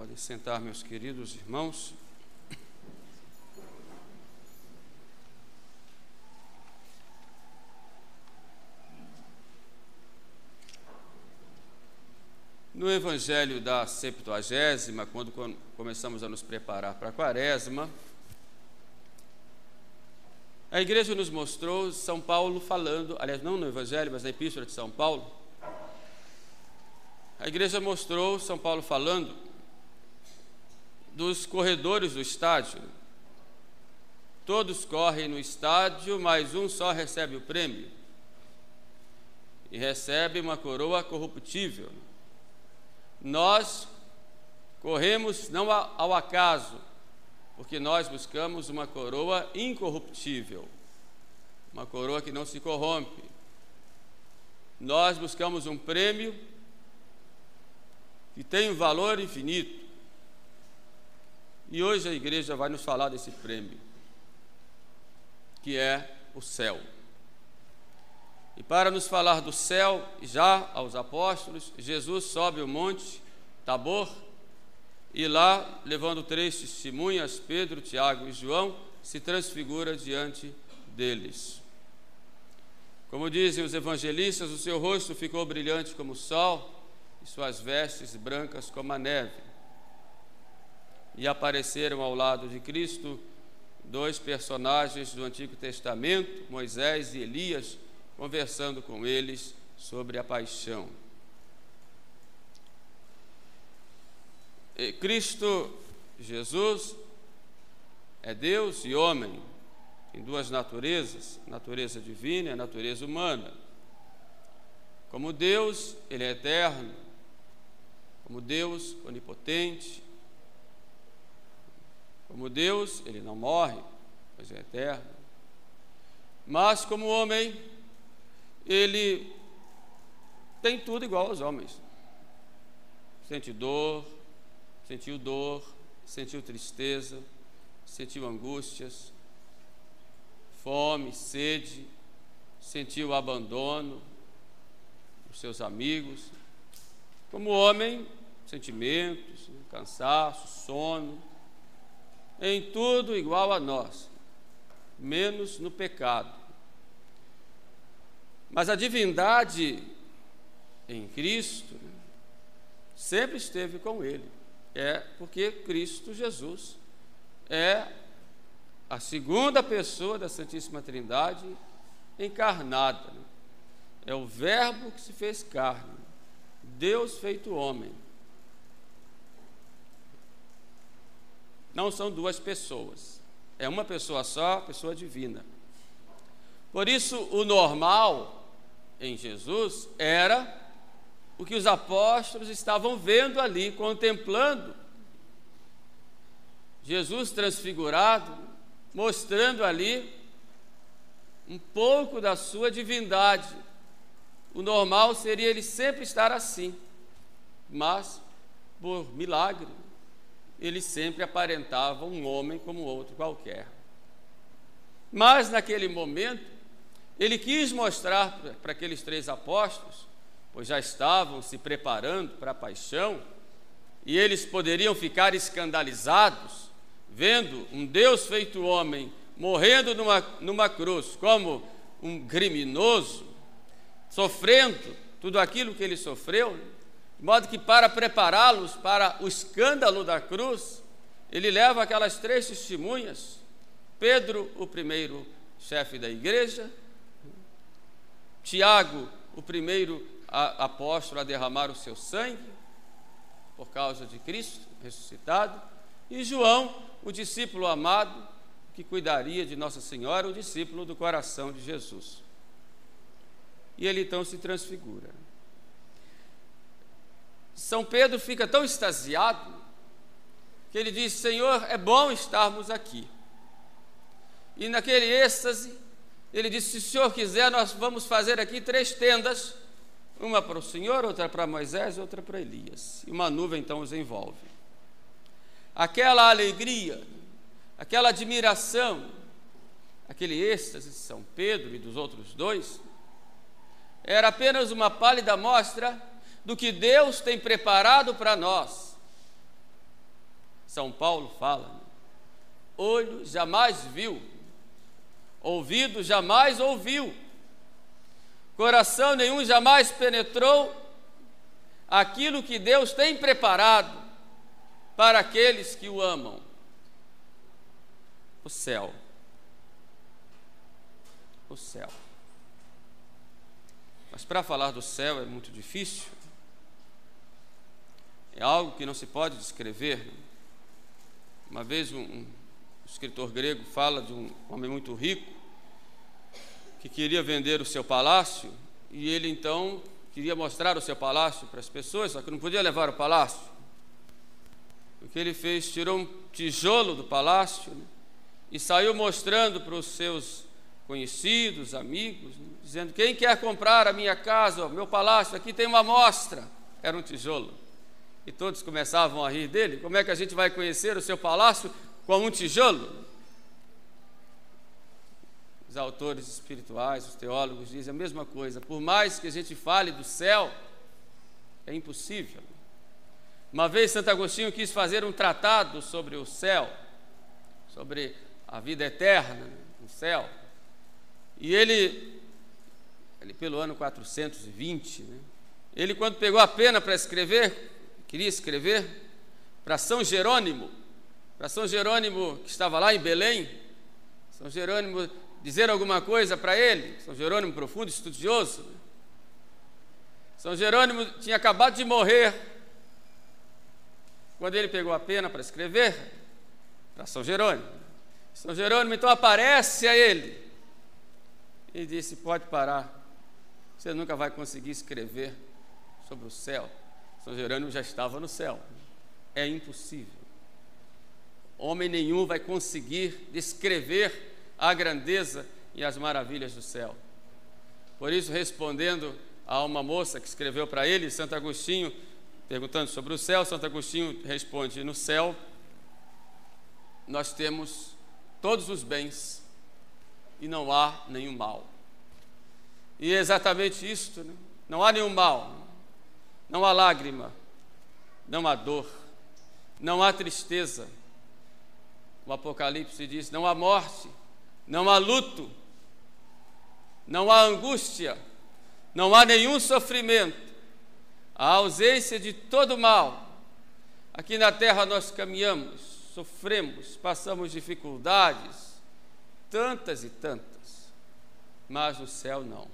Podem sentar, meus queridos irmãos. No Evangelho da Septuagésima, quando começamos a nos preparar para a Quaresma, a igreja nos mostrou São Paulo falando, aliás, não no Evangelho, mas na Epístola de São Paulo, a igreja mostrou São Paulo falando dos corredores do estádio. Todos correm no estádio, mas um só recebe o prêmio, e recebe uma coroa corruptível. Nós corremos não ao acaso, porque nós buscamos uma coroa incorruptível, uma coroa que não se corrompe. Nós buscamos um prêmio que tem um valor infinito. E hoje a igreja vai nos falar desse prêmio, que é o céu. E para nos falar do céu, já aos apóstolos, Jesus sobe o monte Tabor e lá, levando 3 testemunhas, Pedro, Tiago e João, se transfigura diante deles. Como dizem os evangelistas, o seu rosto ficou brilhante como o sol e suas vestes brancas como a neve. E apareceram ao lado de Cristo 2 personagens do Antigo Testamento, Moisés e Elias, conversando com eles sobre a paixão. E Cristo Jesus é Deus e homem, em 2 naturezas, a natureza divina e a natureza humana. Como Deus, ele é eterno, como Deus, onipotente. Como Deus, ele não morre, pois é eterno. Mas como homem, ele tem tudo igual aos homens. Sentiu dor, sentiu tristeza, sentiu angústias, fome, sede, sentiu abandono dos seus amigos. Como homem, sentimentos, cansaço, sono, em tudo igual a nós, menos no pecado. Mas a divindade em Cristo sempre esteve com ele. É porque Cristo Jesus é a segunda pessoa da Santíssima Trindade encarnada. É o Verbo que se fez carne, Deus feito homem. Não são 2 pessoas, é uma pessoa só, pessoa divina. Por isso, o normal em Jesus era o que os apóstolos estavam vendo ali, contemplando Jesus transfigurado, mostrando ali um pouco da sua divindade. O normal seria ele sempre estar assim, mas por milagre ele sempre aparentava um homem como outro qualquer. Mas naquele momento ele quis mostrar para aqueles 3 apóstolos, pois já estavam se preparando para a paixão, e eles poderiam ficar escandalizados, vendo um Deus feito homem, morrendo numa cruz, como um criminoso, sofrendo tudo aquilo que ele sofreu, de modo que para prepará-los para o escândalo da cruz, ele leva aquelas 3 testemunhas, Pedro, o primeiro chefe da igreja, Tiago, o primeiro apóstolo a derramar o seu sangue por causa de Cristo ressuscitado, e João, o discípulo amado que cuidaria de Nossa Senhora, o discípulo do coração de Jesus. E ele então se transfigura. São Pedro fica tão extasiado que ele diz: Senhor, é bom estarmos aqui. E naquele êxtase ele disse: se o Senhor quiser, nós vamos fazer aqui 3 tendas, uma para o Senhor, outra para Moisés, outra para Elias. E uma nuvem então os envolve. Aquela alegria, aquela admiração, aquele êxtase de São Pedro e dos outros 2, era apenas uma pálida mostra do que Deus tem preparado para nós. São Paulo fala, né? Olho jamais viu, ouvido jamais ouviu, coração nenhum jamais penetrou aquilo que Deus tem preparado para aqueles que o amam. O céu. O céu. Mas para falar do céu é muito difícil. É algo que não se pode descrever. Uma vez um escritor grego fala de um homem muito rico que queria vender o seu palácio, e ele então queria mostrar o seu palácio para as pessoas, só que não podia levar o palácio. O que ele fez? Tirou um tijolo do palácio, né, e saiu mostrando para os seus conhecidos, amigos, né, dizendo: quem quer comprar a minha casa, o meu palácio, aqui tem uma amostra. Era um tijolo. E todos começavam a rir dele. Como é que a gente vai conhecer o seu palácio com um tijolo? Os autores espirituais, os teólogos dizem a mesma coisa. Por mais que a gente fale do céu, é impossível. Uma vez Santo Agostinho quis fazer um tratado sobre o céu, sobre a vida eterna no céu. E ele pelo ano 420, né, ele, quando pegou a pena para escrever, queria escrever para São Jerônimo que estava lá em Belém, São Jerônimo dizer alguma coisa para ele, São Jerônimo profundo estudioso, né? São Jerônimo tinha acabado de morrer, quando ele pegou a pena para escrever para São Jerônimo. São Jerônimo então aparece a ele e disse: pode parar, você nunca vai conseguir escrever sobre o céu. São Jerônimo já estava no céu. É impossível. Homem nenhum vai conseguir descrever a grandeza e as maravilhas do céu. Por isso, respondendo a uma moça que escreveu para ele, Santo Agostinho, perguntando sobre o céu, Santo Agostinho responde: no céu nós temos todos os bens e não há nenhum mal. E é exatamente isto, né? Não há nenhum mal, não há lágrima, não há dor, não há tristeza. O Apocalipse diz: não há morte, não há luto, não há angústia, não há nenhum sofrimento, a ausência de todo mal. Aqui na terra nós caminhamos, sofremos, passamos dificuldades, tantas e tantas, mas no céu não.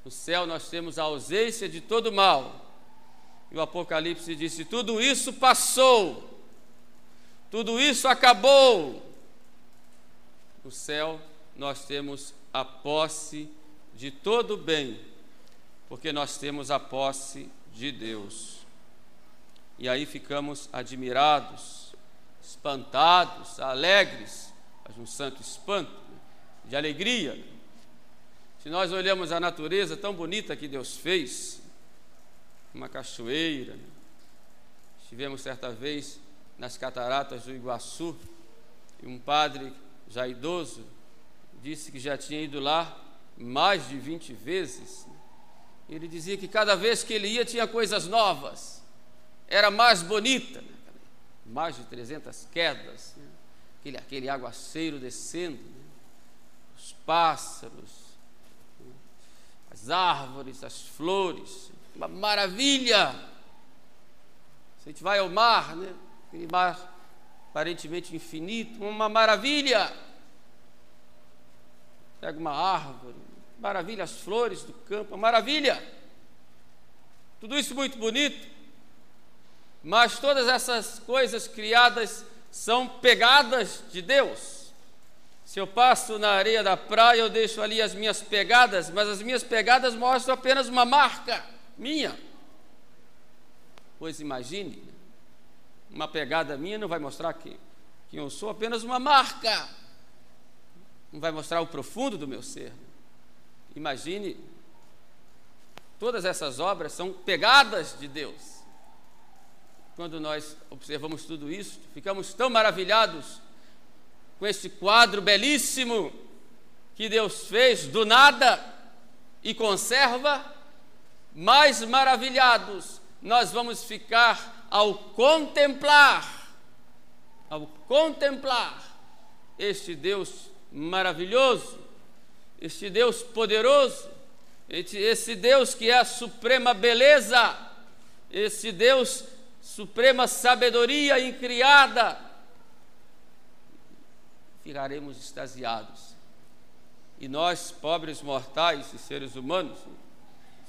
No céu nós temos a ausência de todo mal. E o Apocalipse disse: tudo isso passou, tudo isso acabou. No céu nós temos a posse de todo bem, porque nós temos a posse de Deus. E aí ficamos admirados, espantados, alegres, mas um santo espanto, de alegria. Se nós olhamos a natureza tão bonita que Deus fez, uma cachoeira, né? Estivemos certa vez nas cataratas do Iguaçu, e um padre já idoso disse que já tinha ido lá mais de 20 vezes. Ele dizia que cada vez que ele ia tinha coisas novas, era mais bonita, né? Mais de 300 quedas, né? aquele aguaceiro descendo, né? Os pássaros, as árvores, as flores, uma maravilha. Se a gente vai ao mar, né? Aquele mar aparentemente infinito, uma maravilha. Pega uma árvore, maravilha, as flores do campo, uma maravilha. Tudo isso muito bonito, mas todas essas coisas criadas são pegadas de Deus. Se eu passo na areia da praia, eu deixo ali as minhas pegadas, mas as minhas pegadas mostram apenas uma marca minha. Pois imagine, uma pegada minha não vai mostrar quem eu sou, apenas uma marca. Não vai mostrar o profundo do meu ser. Imagine, todas essas obras são pegadas de Deus. Quando nós observamos tudo isso, ficamos tão maravilhados com este quadro belíssimo que Deus fez do nada e conserva. Mais maravilhados nós vamos ficar ao contemplar ao contemplar este Deus maravilhoso, este Deus poderoso, esse Deus que é a suprema beleza, esse Deus suprema sabedoria incriada, ficaremos extasiados. E nós, pobres mortais e seres humanos,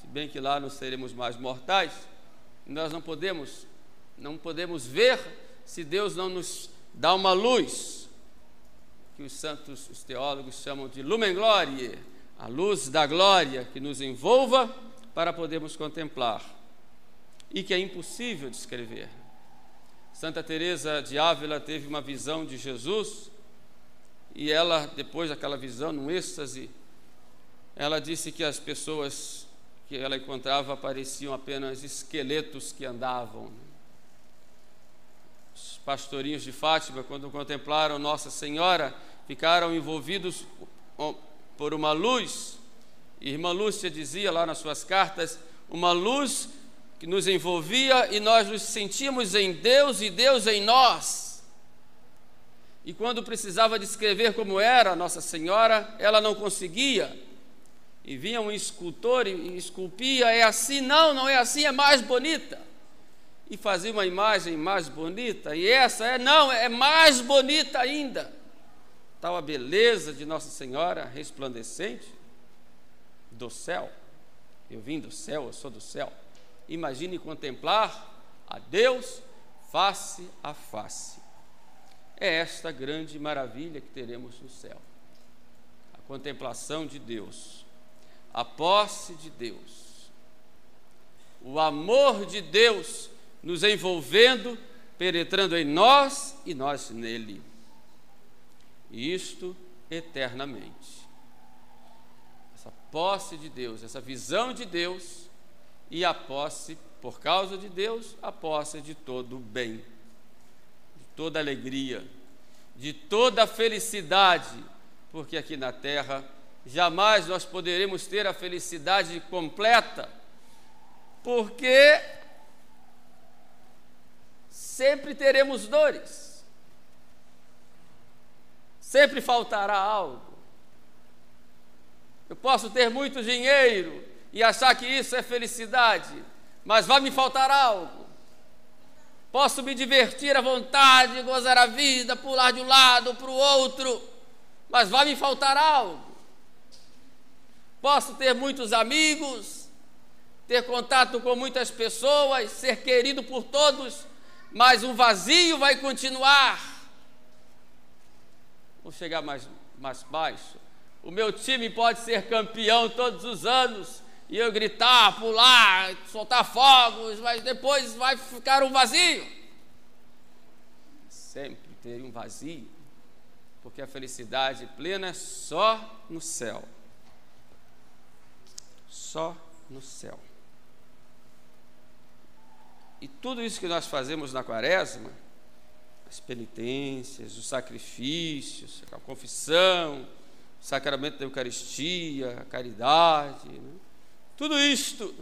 se bem que lá não seremos mais mortais, nós não podemos ver se Deus não nos dá uma luz, que os santos, os teólogos chamam de lumen gloriae, a luz da glória que nos envolva para podermos contemplar, e que é impossível descrever. Santa Teresa de Ávila teve uma visão de Jesus, e ela, depois daquela visão, num êxtase, ela disse que as pessoas que ela encontrava pareciam apenas esqueletos que andavam. Os pastorinhos de Fátima, quando contemplaram Nossa Senhora, ficaram envolvidos por uma luz. Irmã Lúcia dizia lá nas suas cartas, uma luz que nos envolvia e nós nos sentíamos em Deus e Deus em nós. E quando precisava descrever como era Nossa Senhora, ela não conseguia. E vinha um escultor e esculpia, é assim, não é assim, é mais bonita. E fazia uma imagem mais bonita, e essa é mais bonita ainda. Tal a beleza de Nossa Senhora resplandecente do céu. Eu vim do céu, eu sou do céu. Imagine contemplar a Deus face a face. É esta grande maravilha que teremos no céu. A contemplação de Deus, a posse de Deus, o amor de Deus nos envolvendo, penetrando em nós e nós nele. E isto eternamente. Essa posse de Deus, essa visão de Deus e a posse, por causa de Deus, a posse de todo o bem, de toda alegria, de toda a felicidade, porque aqui na terra jamais nós poderemos ter a felicidade completa, porque sempre teremos dores, sempre faltará algo. Eu posso ter muito dinheiro e achar que isso é felicidade, mas vai me faltar algo. Posso me divertir à vontade, gozar a vida, pular de um lado para o outro, mas vai me faltar algo. Posso ter muitos amigos, ter contato com muitas pessoas, ser querido por todos, mas um vazio vai continuar. Vou chegar mais baixo. O meu time pode ser campeão todos os anos, e eu gritar, pular, soltar fogos, mas depois vai ficar um vazio. Sempre ter um vazio, porque a felicidade plena é só no céu. Só no céu. E tudo isso que nós fazemos na quaresma, as penitências, os sacrifícios, a confissão, o sacramento da Eucaristia, a caridade, né? Tudo isto,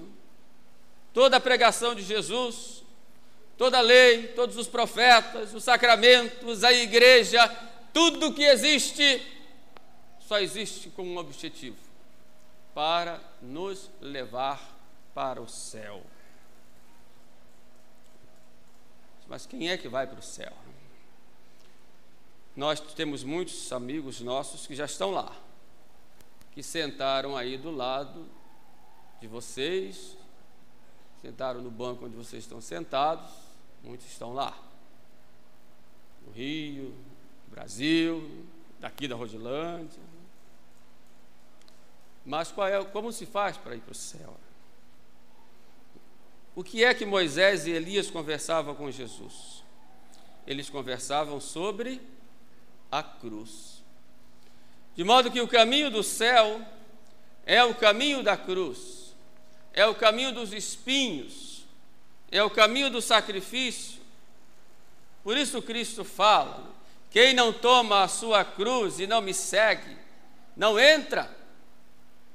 toda a pregação de Jesus, toda a lei, todos os profetas, os sacramentos, a igreja, tudo que existe, só existe com um objetivo: para nos levar para o céu. Mas quem é que vai para o céu? Nós temos muitos amigos nossos que já estão lá, que sentaram aí do lado de vocês, sentaram no banco onde vocês estão sentados, muitos estão lá, no Rio, no Brasil, daqui da Rodilândia. Mas como se faz para ir para o céu? O que é que Moisés e Elias conversavam com Jesus? Eles conversavam sobre a cruz. De modo que o caminho do céu é o caminho da cruz, é o caminho dos espinhos, é o caminho do sacrifício. Por isso Cristo fala: quem não toma a sua cruz e não me segue, não entra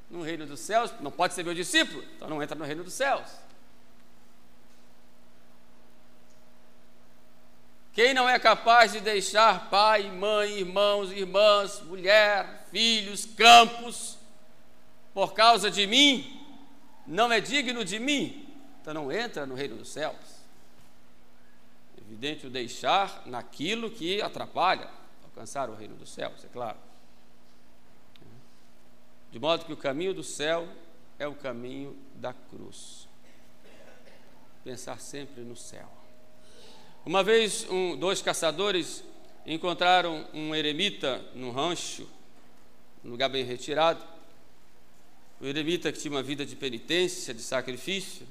no reino dos céus. Não pode ser meu discípulo, então não entra no reino dos céus. Quem não é capaz de deixar pai, mãe, irmãos, irmãs, mulher, filhos, campos, por causa de mim, não é digno de mim, então não entra no reino dos céus. Evidente o deixar naquilo que atrapalha alcançar o reino dos céus, é claro. De modo que o caminho do céu é o caminho da cruz. Pensar sempre no céu. Uma vez, dois caçadores encontraram um eremita num rancho, num lugar bem retirado. O eremita que tinha uma vida de penitência, de sacrifício.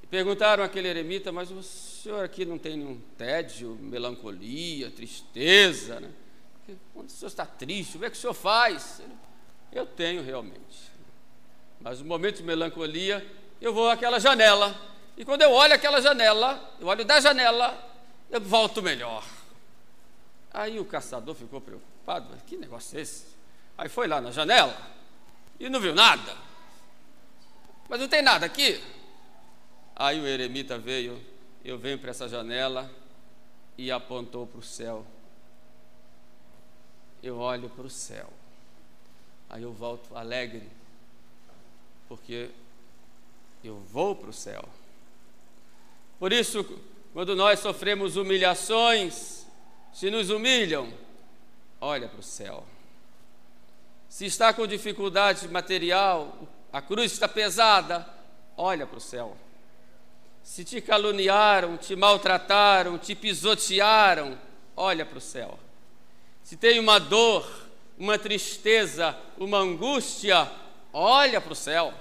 E perguntaram àquele eremita: mas o senhor aqui não tem nenhum tédio, melancolia, tristeza, né? Quando o senhor está triste, como é que o senhor faz? Eu tenho realmente. Mas no momento de melancolia, eu vou àquela janela. E quando eu olho aquela janela, eu olho da janela, eu volto melhor. Aí o caçador ficou preocupado: mas que negócio é esse? Aí foi lá na janela e não viu nada. Mas não tem nada aqui. Aí o eremita veio, eu venho para essa janela e apontou para o céu. Eu olho para o céu. Aí eu volto alegre, porque eu vou para o céu. Por isso, quando nós sofremos humilhações, se nos humilham, olha para o céu. Se está com dificuldade material, a cruz está pesada, olha para o céu. Se te caluniaram, te maltrataram, te pisotearam, olha para o céu. Se tem uma dor, uma tristeza, uma angústia, olha para o céu.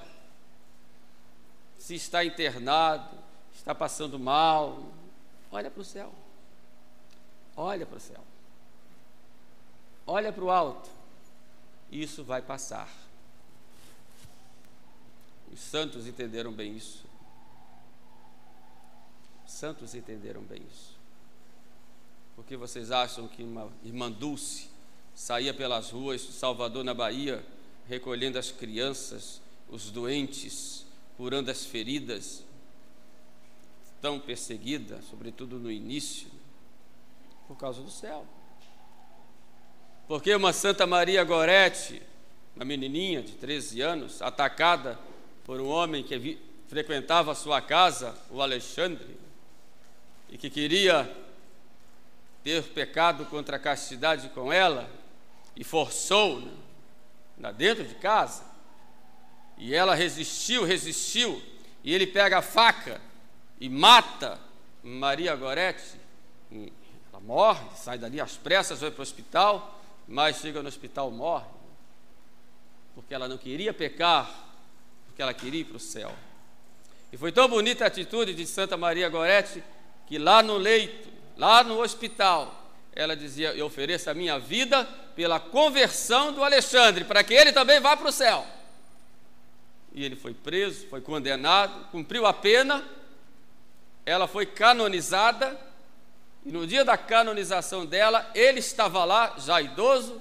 Se está internado, está passando mal, olha para o céu. Olha para o céu. Olha para o alto. Isso vai passar. Os santos entenderam bem isso. Os santos entenderam bem isso. Por que vocês acham que uma irmã Dulce saía pelas ruas de Salvador, na Bahia, recolhendo as crianças, os doentes, curando as feridas, tão perseguida, sobretudo no início, por causa do céu? Porque uma Santa Maria Gorete, uma menininha de 13 anos, atacada por um homem que frequentava a sua casa, o Alexandre, e que queria ter pecado contra a castidade com ela, e forçou, né, dentro de casa, e ela resistiu, e ele pega a faca e mata Maria Gorete. Ela morre, sai dali às pressas, vai para o hospital, mas chega no hospital, morre, porque ela não queria pecar, porque ela queria ir para o céu. E foi tão bonita a atitude de Santa Maria Gorete, que lá no leito, lá no hospital, ela dizia: eu ofereço a minha vida pela conversão do Alexandre, para que ele também vá para o céu. E ele foi preso, foi condenado, cumpriu a pena, ela foi canonizada, e no dia da canonização dela, ele estava lá, já idoso,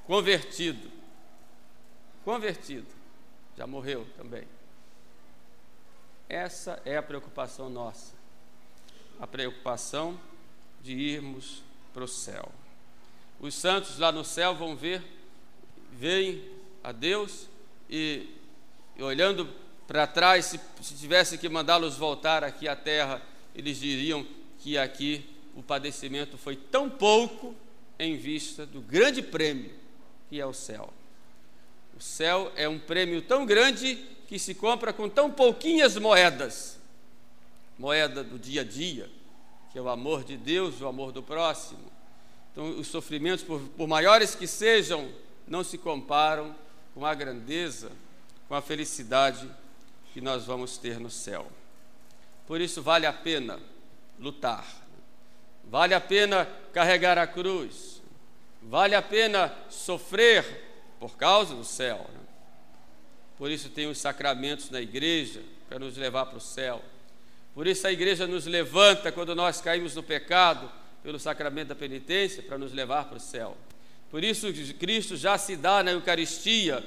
convertido, já morreu também. Essa é a preocupação nossa, a preocupação de irmos para o céu. Os santos lá no céu vão veem a Deus e olhando para trás, se tivesse que mandá-los voltar aqui à terra, eles diriam que aqui o padecimento foi tão pouco em vista do grande prêmio que é o céu. O céu é um prêmio tão grande que se compra com tão pouquinhas moedas. Moeda do dia a dia, que é o amor de Deus, o amor do próximo. Então, os sofrimentos, por maiores que sejam, não se comparam com a grandeza, com a felicidade que nós vamos ter no céu. Por isso vale a pena lutar, vale a pena carregar a cruz, vale a pena sofrer por causa do céu. Por isso tem os sacramentos na igreja para nos levar para o céu. Por isso a igreja nos levanta quando nós caímos no pecado, pelo sacramento da penitência, para nos levar para o céu. Por isso Cristo já se dá na Eucaristia,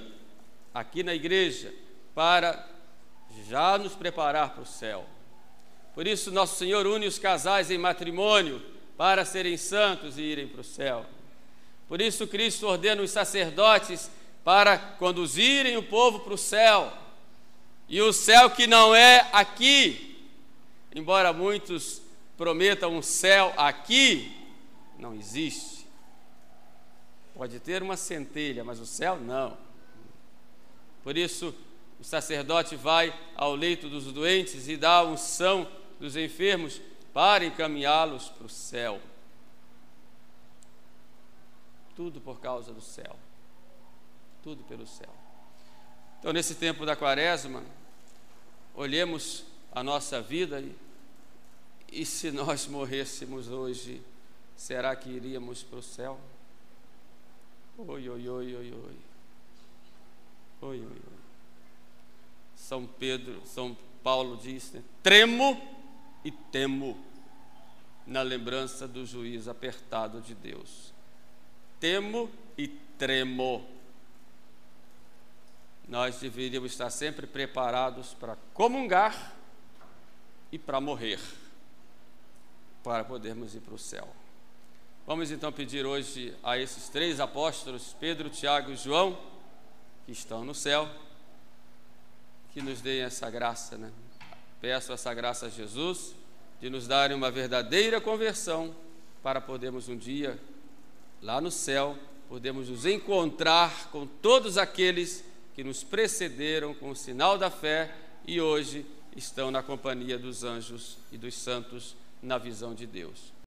aqui na igreja, para já nos preparar para o céu. Por isso, nosso Senhor une os casais em matrimônio para serem santos e irem para o céu. Por isso, Cristo ordena os sacerdotes para conduzirem o povo para o céu. E o céu que não é aqui, embora muitos prometam um céu aqui, não existe. Pode ter uma centelha, mas o céu não. Por isso, o sacerdote vai ao leito dos doentes e dá a unção dos enfermos para encaminhá-los para o céu. Tudo por causa do céu. Tudo pelo céu. Então, nesse tempo da Quaresma, olhemos a nossa vida e se nós morrêssemos hoje, será que iríamos para o céu? Oi, oi, oi, oi, oi. Oi, oi, oi. São Paulo diz, né? Tremo e temo na lembrança do juízo apertado de Deus. Temo e tremo. Nós deveríamos estar sempre preparados para comungar e para morrer, para podermos ir para o céu. Vamos então pedir hoje a esses 3 apóstolos, Pedro, Tiago e João, que estão no céu, que nos deem essa graça, né? Peço essa graça a Jesus, de nos darem uma verdadeira conversão, para podermos um dia, lá no céu, podermos nos encontrar com todos aqueles que nos precederam com o sinal da fé e hoje estão na companhia dos anjos e dos santos na visão de Deus.